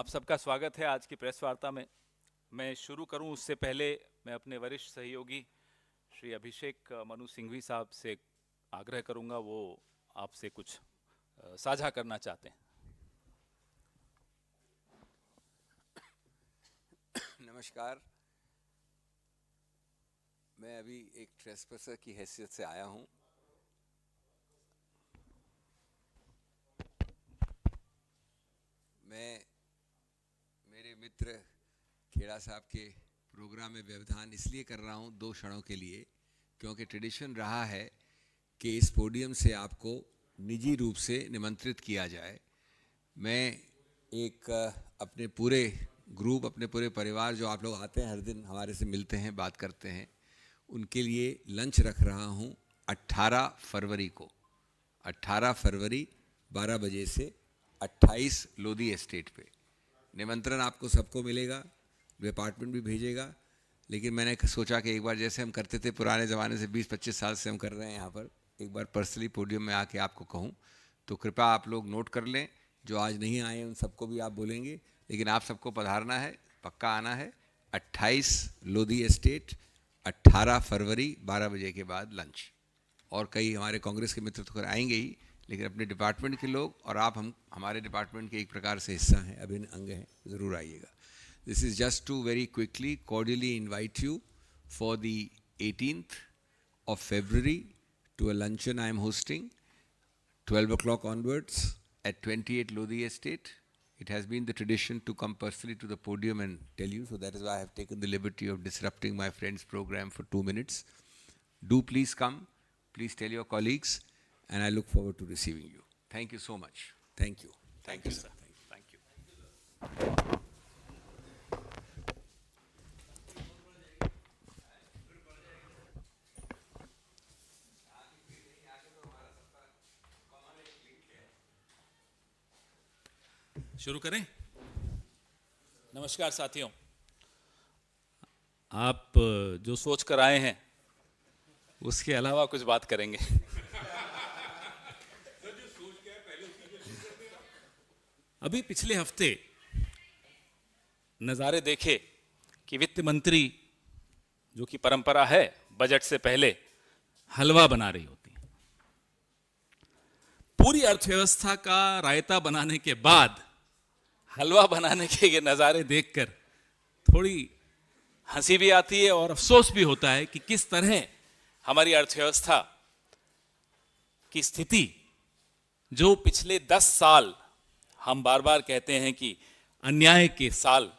आप सबका स्वागत है आज की प्रेस वार्ता में। मैं शुरू करूं उससे पहले मैं अपने वरिष्ठ सहयोगी श्री अभिषेक मनु सिंघवी साहब से आग्रह करूंगा, वो आपसे कुछ साझा करना चाहते हैं। नमस्कार, मैं अभी एक ट्रेसपेसर की हैसियत से आया हूं। मैं मेरे मित्र खेड़ा साहब के प्रोग्राम में व्यवधान इसलिए कर रहा हूं 2 क्षणों के लिए, क्योंकि ट्रेडिशन रहा है कि इस पोडियम से आपको निजी रूप से निमंत्रित किया जाए। मैं एक अपने पूरे ग्रुप, अपने पूरे परिवार जो आप लोग आते हैं हर दिन हमारे से मिलते हैं, बात करते हैं, उनके लिए लंच रख रहा हूं 18 फरवरी को। 18 फरवरी 12 बजे से 28 लोधी एस्टेट पे निमंत्रण आपको सबको मिलेगा। डिपार्टमेंट भी भेजेगा, लेकिन मैंने सोचा कि एक बार जैसे हम करते थे पुराने ज़माने से 20-25 साल से हम कर रहे हैं यहाँ पर, एक बार पर्सनली पोडियम में आके आपको कहूँ, तो कृपया आप लोग नोट कर लें। जो आज नहीं आए उन सबको भी आप बोलेंगे, लेकिन आप सबको पधारना है, पक्का आना है। 28 लोधी एस्टेट, 18 फरवरी 12 बजे के बाद लंच। और कई हमारे कांग्रेस के मित्र तो आएंगे ही, लेकिन अपने डिपार्टमेंट के लोग और आप हमारे डिपार्टमेंट के एक प्रकार से हिस्सा हैं, अभिन्न अंग हैं, ज़रूर आइएगा। This is just to very quickly cordially invite you for the 18th of February to a luncheon I am hosting, 12 o'clock onwards at 28 Lodhi Estate. It has been the tradition to come personally to the podium and tell you, so that is why I have taken the liberty of disrupting my friend's program for 2 minutes. Do please come, please tell your colleagues, and I look forward to receiving you. Thank you so much. Thank you. Thank you, sir. Thank you. शुरू करें। नमस्कार साथियों, आप जो सोच कर आए हैं उसके अलावा कुछ बात करेंगे। अभी पिछले हफ्ते नज़ारे देखे कि वित्त मंत्री, जो कि परंपरा है बजट से पहले हलवा बना रही होती है। पूरी अर्थव्यवस्था का रायता बनाने के बाद हलवा बनाने के ये नज़ारे देखकर थोड़ी हंसी भी आती है और अफसोस भी होता है कि किस तरह हमारी अर्थव्यवस्था की स्थिति, जो पिछले 10 साल हम बार बार कहते हैं कि अन्याय के साल,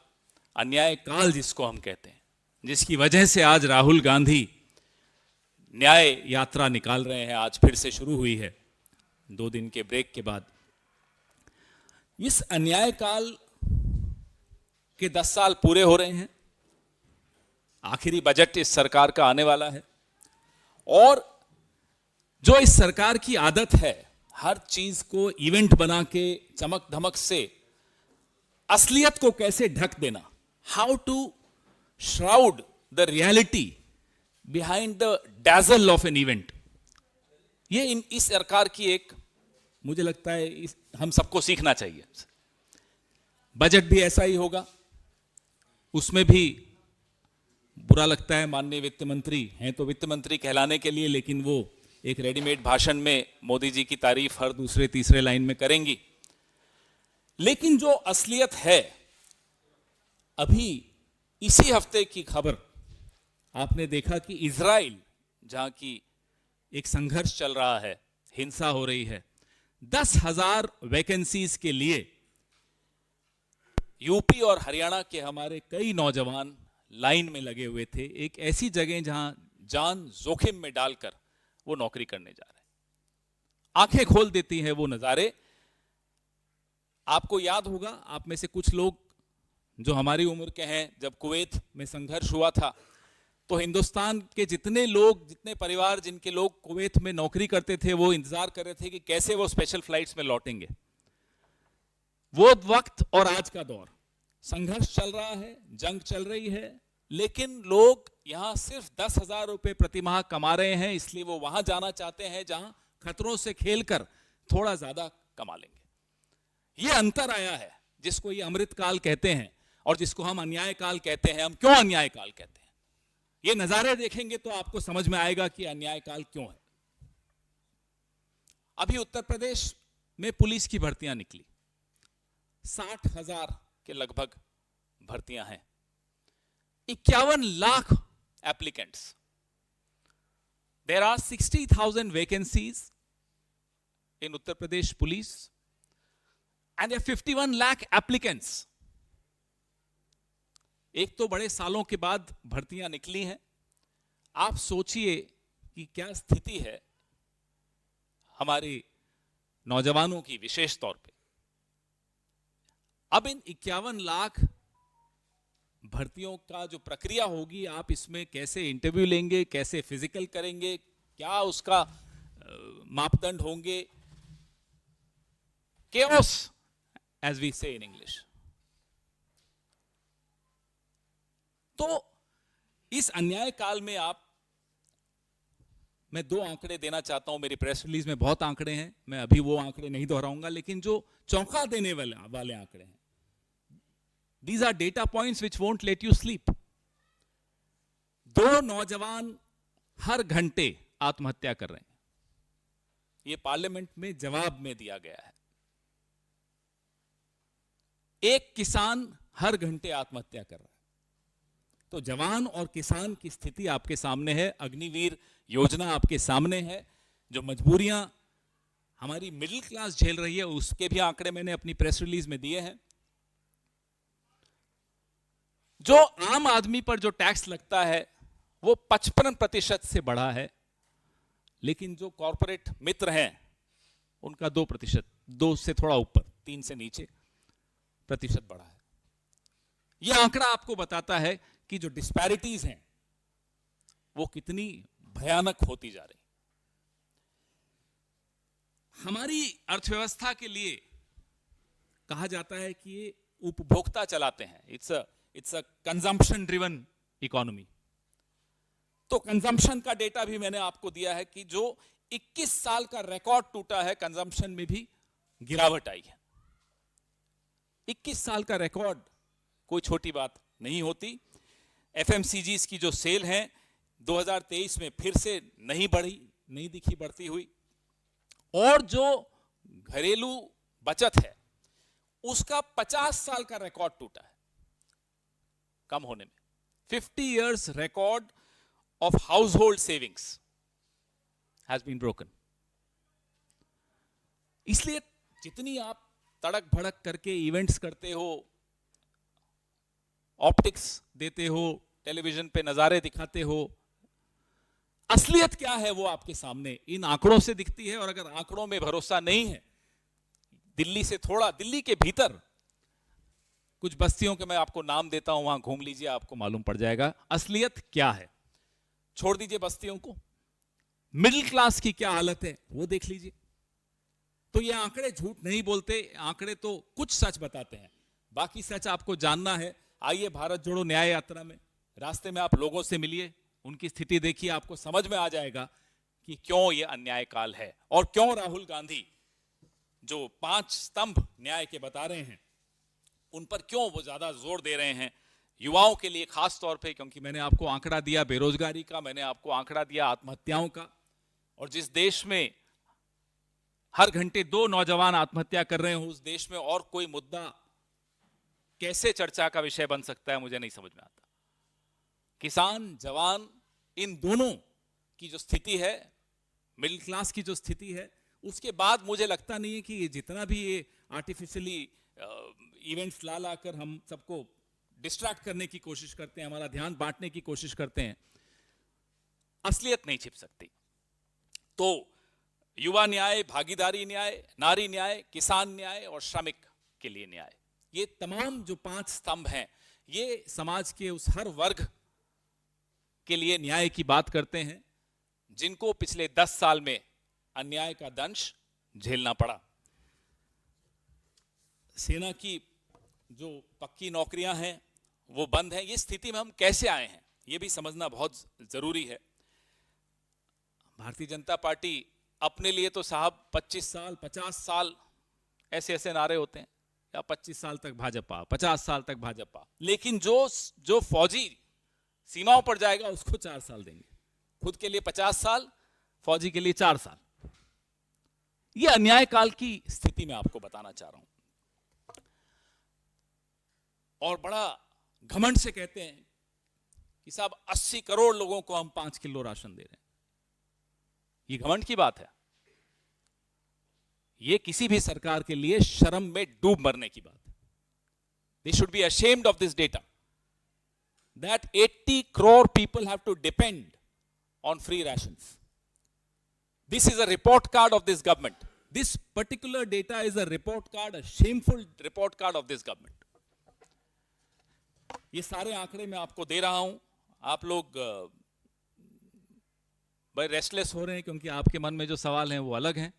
अन्याय काल जिसको हम कहते हैं, जिसकी वजह से आज राहुल गांधी न्याय यात्रा निकाल रहे हैं, आज फिर से शुरू हुई है 2 दिन के ब्रेक के बाद। इस अन्याय काल के 10 साल पूरे हो रहे हैं। आखिरी बजट इस सरकार का आने वाला है, और जो इस सरकार की आदत है हर चीज को इवेंट बना के चमक धमक से असलियत को कैसे ढक देना, how to shroud the reality behind the dazzle of an event, ये इस सरकार की एक, मुझे लगता है हम सबको सीखना चाहिए। बजट भी ऐसा ही होगा, उसमें भी बुरा लगता है, माननीय वित्त मंत्री हैं तो वित्त मंत्री कहलाने के लिए, लेकिन वो एक रेडीमेड भाषण में मोदी जी की तारीफ हर दूसरे तीसरे लाइन में करेंगी। लेकिन जो असलियत है, अभी इसी हफ्ते की खबर आपने देखा कि इजराइल, जहां की एक संघर्ष चल रहा है, हिंसा हो रही है, 10,000 वैकेंसीज के लिए यूपी और हरियाणा के हमारे कई नौजवान लाइन में लगे हुए थे, एक ऐसी जगह जहां जान जोखिम में डालकर वो नौकरी करने जा रहे हैं। आंखें खोल देती हैं वो नज़ारे। आपको याद होगा, आप में से कुछ लोग जो हमारी उम्र के हैं, जब कुवैत में संघर्ष हुआ था तो हिंदुस्तान के जितने लोग, जितने परिवार जिनके लोग कुवैत में नौकरी करते थे, वो इंतजार कर रहे थे कि कैसे वो स्पेशल फ्लाइट्स में लौटेंगे। वो वक्त और आज का दौर, संघर्ष चल रहा है, जंग चल रही है, लेकिन लोग यहां सिर्फ 10,000 रुपए प्रतिमाह कमा रहे हैं, इसलिए वो वहां जाना चाहते हैं जहां खतरों से खेलकर थोड़ा ज्यादा कमा लेंगे। ये अंतर आया है जिसको ये अमृत काल कहते हैं और जिसको हम अन्याय काल कहते हैं, हम क्यों अन्याय काल कहते हैं, ये नजारे देखेंगे तो आपको समझ में आएगा कि अन्याय काल क्यों है। अभी उत्तर प्रदेश में पुलिस की भर्तियां निकली, 60,000 के लगभग भर्तियां हैं, 51 lakh applicants. There are 60,000 vacancies in Uttar Pradesh police and there are 51 lakh applicants. एक तो बड़े सालों के बाद भर्तियां निकली हैं। आप सोचिए कि क्या स्थिति है हमारे नौजवानों की, विशेष तौर पे। अब इन 51 लाख भर्तियों का जो प्रक्रिया होगी, आप इसमें कैसे इंटरव्यू लेंगे, कैसे फिजिकल करेंगे, क्या उसका मापदंड होंगे, chaos as we say in English। तो इस अन्याय काल में मैं 2 आंकड़े देना चाहता हूं। मेरी प्रेस रिलीज में बहुत आंकड़े हैं, मैं अभी वो आंकड़े नहीं दोहराऊंगा, लेकिन जो चौंका देने वाले आंकड़े हैं, these are data points which won't let you sleep। 2 नौजवान हर घंटे आत्महत्या कर रहे हैं, ये पार्लियामेंट में जवाब में दिया गया है। 1 किसान हर घंटे आत्महत्या कर रहा है। तो जवान और किसान की स्थिति आपके सामने है, अग्निवीर योजना आपके सामने है, जो मजबूरियां हमारी मिडिल क्लास झेल रही है, उसके भी आंकड़े मैंने अपनी प्रेस रिलीज में दिए हैं। जो आम आदमी पर जो टैक्स लगता है वो 55% से बढ़ा है, लेकिन जो कॉरपोरेट मित्र हैं उनका 2%, 2 से थोड़ा ऊपर, 3 से नीचे प्रतिशत बढ़ा है। यह आंकड़ा आपको बताता है कि जो डिस्पैरिटीज हैं वो कितनी भयानक होती जा रही। हमारी अर्थव्यवस्था के लिए कहा जाता है कि ये उपभोक्ता चलाते हैं, it's a consumption driven economy. तो कंजम्पशन का डेटा भी मैंने आपको दिया है कि जो 21 साल का रिकॉर्ड टूटा है, कंजम्पशन में भी गिरावट आई है। 21 साल का रिकॉर्ड कोई छोटी बात नहीं होती। एफएमसीजीज की जो सेल है 2023 में फिर से नहीं बढ़ी, नहीं दिखी बढ़ती हुई, और जो घरेलू बचत है उसका 50 साल का रिकॉर्ड टूटा है कम होने में। 50 years record of household savings has been broken। इसलिए जितनी आप तड़क भड़क करके इवेंट्स करते हो, ऑप्टिक्स देते हो, टेलीविजन पे नजारे दिखाते हो, असलियत क्या है वो आपके सामने इन आंकड़ों से दिखती है। और अगर आंकड़ों में भरोसा नहीं है, दिल्ली से थोड़ा, दिल्ली के भीतर कुछ बस्तियों के मैं आपको नाम देता हूं, वहां घूम लीजिए, आपको मालूम पड़ जाएगा असलियत क्या है। छोड़ दीजिए बस्तियों को, मिडिल क्लास की क्या हालत है वो देख लीजिए। तो ये आंकड़े झूठ नहीं बोलते, आंकड़े तो कुछ सच बताते हैं, बाकी सच आपको जानना है। आइए भारत जोड़ो न्याय यात्रा में, रास्ते में आप लोगों से मिलिए, उनकी स्थिति देखिए, आपको समझ में आ जाएगा कि क्यों ये अन्याय काल है और क्यों राहुल गांधी जो 5 स्तंभ न्याय के बता रहे हैं उन पर क्यों वो ज्यादा जोर दे रहे हैं युवाओं के लिए खास तौर पे। क्योंकि मैंने आपको आंकड़ा दिया बेरोजगारी का, मैंने आपको आंकड़ा दिया आत्महत्याओं का, और जिस देश में हर घंटे 2 नौजवान आत्महत्या कर रहे हो, उस देश में और कोई मुद्दा कैसे चर्चा का विषय बन सकता है, मुझे नहीं समझ में आता। किसान, जवान, इन दोनों की जो स्थिति है, मिडिल क्लास की जो स्थिति है, उसके बाद मुझे लगता नहीं है कि ये जितना भी ये आर्टिफिशियली इवेंट्स ला कर हम सबको डिस्ट्रैक्ट करने की कोशिश करते हैं, हमारा ध्यान बांटने की कोशिश करते हैं, असलियत नहीं छिप सकती। तो युवा न्याय, भागीदारी न्याय, नारी न्याय, किसान न्याय और श्रमिक के लिए न्याय, ये तमाम जो 5 स्तंभ हैं, ये समाज के उस हर वर्ग के लिए न्याय की बात करते हैं जिनको पिछले 10 साल में अन्याय का दंश झेलना पड़ा। सेना की जो पक्की नौकरियां हैं वो बंद हैं। ये स्थिति में हम कैसे आए हैं ये भी समझना बहुत जरूरी है। भारतीय जनता पार्टी अपने लिए तो साहब 25 साल 50 साल ऐसे ऐसे नारे होते हैं, या 25 साल तक भाजपा, 50 साल तक भाजपा, लेकिन जो फौजी सीमाओं पर जाएगा उसको 4 साल देंगे, खुद के लिए 50 साल, फौजी के लिए 4 साल। यह अन्याय काल की स्थिति में आपको बताना चाह रहा हूं। और बड़ा घमंड से कहते हैं कि साहब 80 करोड़ लोगों को हम 5 किलो राशन दे रहे हैं। ये घमंड की बात है। ये किसी भी सरकार के लिए शर्म में डूब मरने की बात है। They should be ashamed of this data that 80 crore people have to depend on free rations. This is a report card of this government. This particular data is a report card, a shameful report card of this government. ये सारे आंकड़े मैं आपको दे रहा हूं। आप लोग बड़े रेस्टलेस हो रहे हैं क्योंकि आपके मन में जो सवाल हैं वो अलग हैं।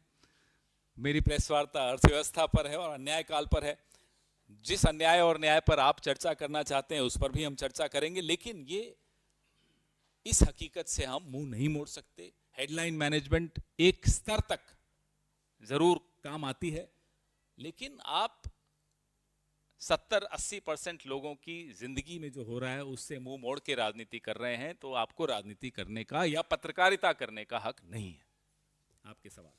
मेरी प्रेस वार्ता अर्थव्यवस्था पर है और अन्याय काल पर है। जिस अन्याय और न्याय पर आप चर्चा करना चाहते हैं उस पर भी हम चर्चा करेंगे, लेकिन ये इस हकीकत से हम मुंह नहीं मोड़ सकते। हेडलाइन मैनेजमेंट एक स्तर तक जरूर काम आती है, लेकिन आप 70-80% लोगों की जिंदगी में जो हो रहा है उससे मुंह मोड़ के राजनीति कर रहे हैं, तो आपको राजनीति करने का या पत्रकारिता करने का हक नहीं है। आपके सवाल।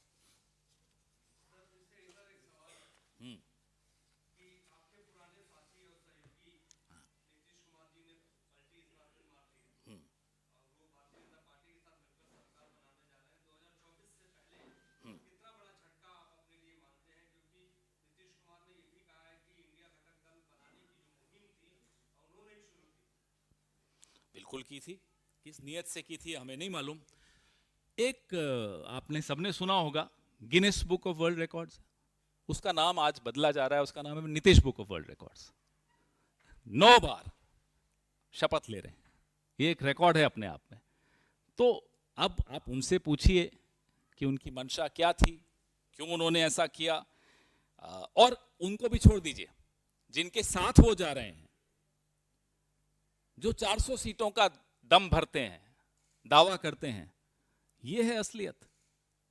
बिल्कुल की थी, किस नियत से की थी हमें नहीं मालूम। एक आपने सबने सुना होगा Guinness book of world records, उसका नाम आज बदला जा रहा है, उसका नाम है Nitish book of world records. 9 बार शपथ ले रहे हैं, ये एक रिकॉर्ड है अपने आप में। तो अब आप उनसे पूछिए कि उनकी मंशा क्या थी, क्यों उन्होंने ऐसा किया, और उनको भी छोड़ दीजिए जिनके साथ वो जा रहे हैं, जो 400 सीटों का दम भरते हैं, दावा करते हैं। ये है असलियत।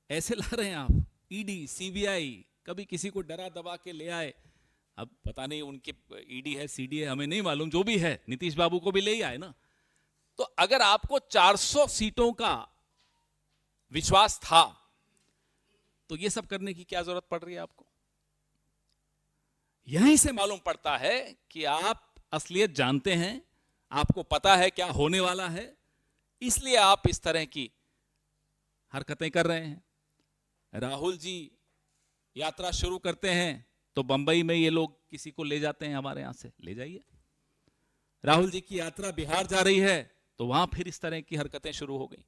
ऐसे ला रहे हैं आप, ईडी सीबीआई, कभी किसी को डरा दबा के ले आए। अब पता नहीं उनके ईडी है सीडी है हमें नहीं मालूम, जो भी है नीतीश बाबू को भी ले ही आए ना। तो अगर आपको 400 सीटों का विश्वास था तो ये सब करने की क्या जरूरत पड़ रही है आपको? यहीं से मालूम पड़ता है कि आप असलियत जानते हैं, आपको पता है क्या होने वाला है, इसलिए आप इस तरह की हरकतें कर रहे हैं। राहुल जी यात्रा शुरू करते हैं तो बंबई में ये लोग किसी को ले जाते हैं, हमारे यहां से ले जाइए। राहुल जी की यात्रा बिहार जा रही है तो वहां फिर इस तरह की हरकतें शुरू हो गई।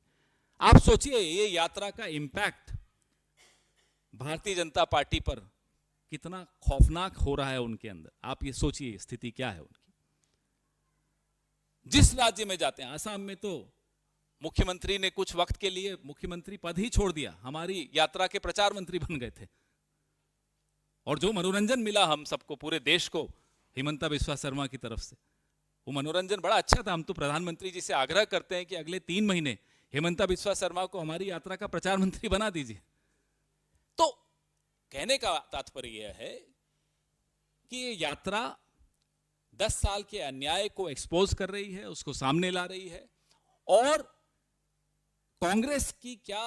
आप सोचिए ये यात्रा का इंपैक्ट भारतीय जनता पार्टी पर कितना खौफनाक हो रहा है उनके अंदर। आप ये सोचिए स्थिति क्या है उनकी। जिस राज्य में जाते हैं, आसाम में तो मुख्यमंत्री ने कुछ वक्त के लिए मुख्यमंत्री पद ही छोड़ दिया, हमारी यात्रा के प्रचार मंत्री बन गए थे। और जो मनोरंजन मिला हम सबको, पूरे देश को, हिमंता बिस्वा शर्मा की तरफ से, वो मनोरंजन बड़ा अच्छा था। हम तो प्रधानमंत्री जी से आग्रह करते हैं कि अगले 3 महीने हिमंता बिस्वा शर्मा को हमारी यात्रा का प्रचार मंत्री बना दीजिए। तो कहने का तात्पर्य यह है कि ये यात्रा 10 साल के अन्याय को एक्सपोज कर रही है, उसको सामने ला रही है, और कांग्रेस की क्या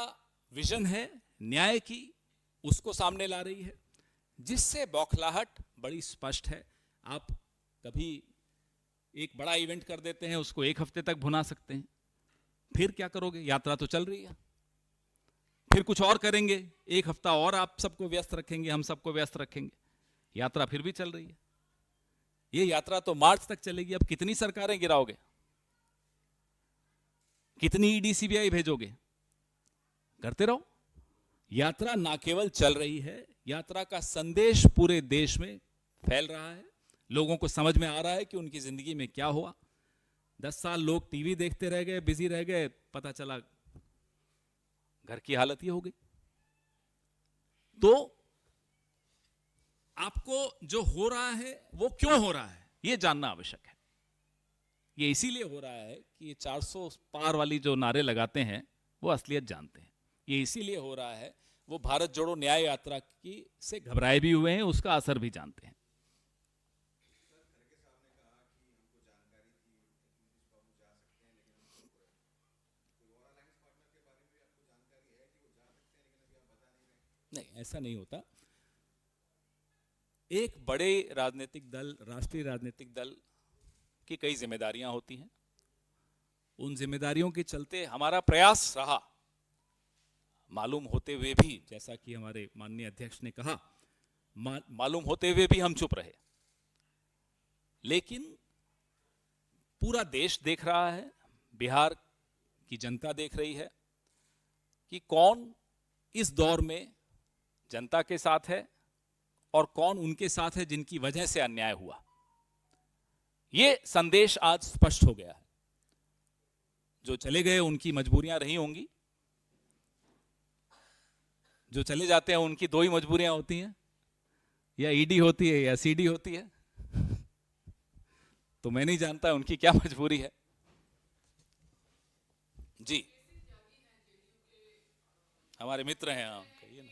विजन है न्याय की उसको सामने ला रही है, जिससे बौखलाहट बड़ी स्पष्ट है। आप कभी एक बड़ा इवेंट कर देते हैं, उसको 1 हफ्ते तक भुना सकते हैं, फिर क्या करोगे? यात्रा तो चल रही है, फिर कुछ और करेंगे, 1 हफ्ता और आप सबको व्यस्त रखेंगे, हम सबको व्यस्त रखेंगे, यात्रा फिर भी चल रही है। ये यात्रा तो मार्च तक चलेगी। अब कितनी सरकारें गिराओगे, कितनी ईडी सीबीआई भेजोगे? करते रहो। यात्रा ना केवल चल रही है, यात्रा का संदेश पूरे देश में फैल रहा है, लोगों को समझ में आ रहा है कि उनकी जिंदगी में क्या हुआ। 10 साल लोग टीवी देखते रह गए, बिजी रह गए, पता चला घर की हालत ये हो गई। तो आपको जो हो रहा है वो क्यों हो रहा है ये जानना आवश्यक है। ये इसीलिए हो रहा है कि ये 400 पार वाली जो नारे लगाते हैं वो असलियत जानते हैं। ये इसीलिए हो रहा है वो भारत जोड़ो न्याय यात्रा की से घबराए भी हुए हैं, उसका असर भी जानते हैं। ऐसा नहीं होता। एक बड़े राजनीतिक दल, राष्ट्रीय राजनीतिक दल की कई जिम्मेदारियां होती हैं। उन जिम्मेदारियों के चलते हमारा प्रयास रहा, मालूम होते हुए भी, जैसा कि हमारे माननीय अध्यक्ष ने कहा, मालूम होते हुए भी हम चुप रहे। लेकिन पूरा देश देख रहा है, बिहार की जनता देख रही है कि कौन इस दौर में जनता के साथ है और कौन उनके साथ है जिनकी वजह से अन्याय हुआ। यह संदेश आज स्पष्ट हो गया है। जो चले गए उनकी मजबूरियां रही होंगी, जो चले जाते हैं उनकी दो ही मजबूरियां होती हैं, या ईडी होती है या सीडी होती है। तो मैं नहीं जानता उनकी क्या मजबूरी है। जी, हमारे मित्र हैं, हाँ, कहिए ना।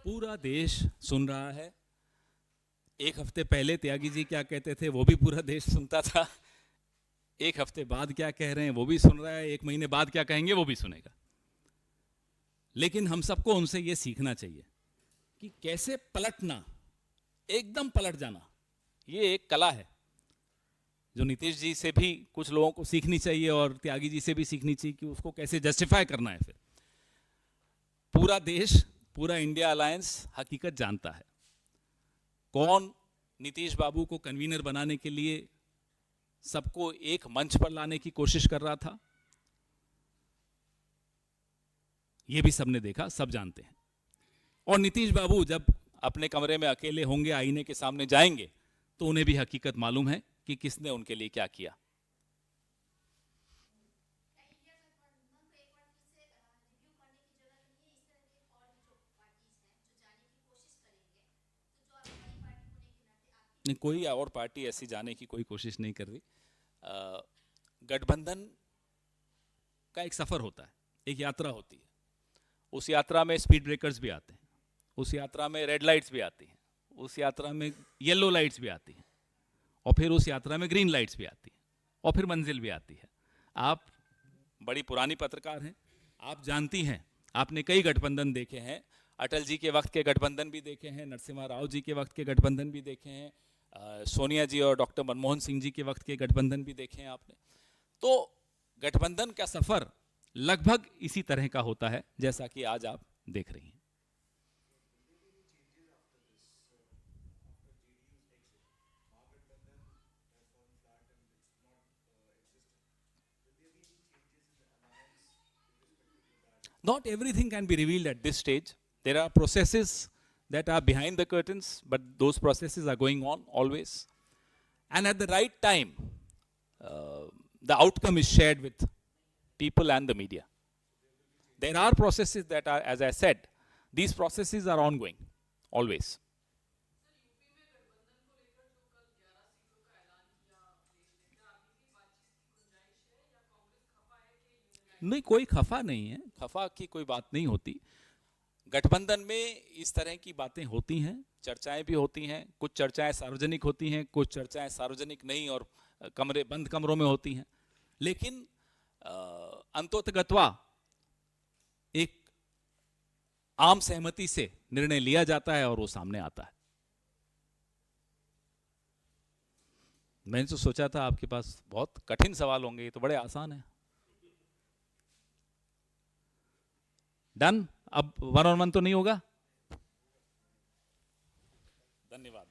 पूरा देश सुन रहा है। एक हफ्ते पहले त्यागी जी क्या कहते थे वो भी पूरा देश सुनता था। एक हफ्ते बाद क्या कह रहे हैं वो भी सुन रहा है। एक महीने बाद क्या कहेंगे वो भी सुनेगा। लेकिन हम सबको उनसे ये सीखना चाहिए कि कैसे पलटना, एकदम पलट जाना, ये एक कला है जो नीतीश जी से भी कुछ लोगों को सीखनी चाहिए और त्यागी जी से भी सीखनी चाहिए कि उसको कैसे जस्टिफाई करना है। फिर पूरा देश, पूरा इंडिया अलायंस हकीकत जानता है कौन नीतीश बाबू को कन्वीनर बनाने के लिए सबको एक मंच पर लाने की कोशिश कर रहा था। यह भी सबने देखा, सब जानते हैं। और नीतीश बाबू जब अपने कमरे में अकेले होंगे, आईने के सामने जाएंगे, तो उन्हें भी हकीकत मालूम है कि किसने उनके लिए क्या किया। कोई और पार्टी ऐसी जाने की कोई कोशिश नहीं कर रही। गठबंधन का एक सफर होता है, एक यात्रा होती है। उस यात्रा में स्पीड ब्रेकर्स भी आते हैं, उस यात्रा में रेड लाइट्स भी आती हैं, उस यात्रा में येलो लाइट्स भी आती हैं, और फिर उस यात्रा में ग्रीन लाइट्स भी आती हैं, और फिर मंजिल भी आती है। आप बड़ी पुरानी पत्रकार हैं, आप जानती हैं, आपने कई गठबंधन देखे हैं। अटल जी के वक्त के गठबंधन भी देखे हैं, नरसिम्हा राव जी के वक्त के गठबंधन भी देखे हैं, सोनिया जी और डॉक्टर मनमोहन सिंह जी के वक्त के गठबंधन भी देखे हैं आपने। तो गठबंधन का सफर लगभग इसी तरह का होता है जैसा कि आज आप देख रही हैं। Not everything can be revealed at this stage. There are processes that are behind the curtains, but those processes are going on always. And at the right time, the outcome is shared with people and the media. There are processes that are, as I said, these processes are ongoing, always. नहीं, कोई खफा नहीं है, खफा की कोई बात नहीं होती। गठबंधन में इस तरह की बातें होती हैं, चर्चाएं भी होती हैं। कुछ चर्चाएं सार्वजनिक होती हैं, कुछ चर्चाएं सार्वजनिक नहीं और बंद कमरों में होती हैं। लेकिन अंतोतगत्वा एक आम सहमति से निर्णय लिया जाता है और वो सामने आता है। मैंने तो सोचा था आपके पास बहुत कठिन सवाल होंगे, ये तो बड़े आसान है। डन। अब 1-on-1 तो नहीं होगा। धन्यवाद।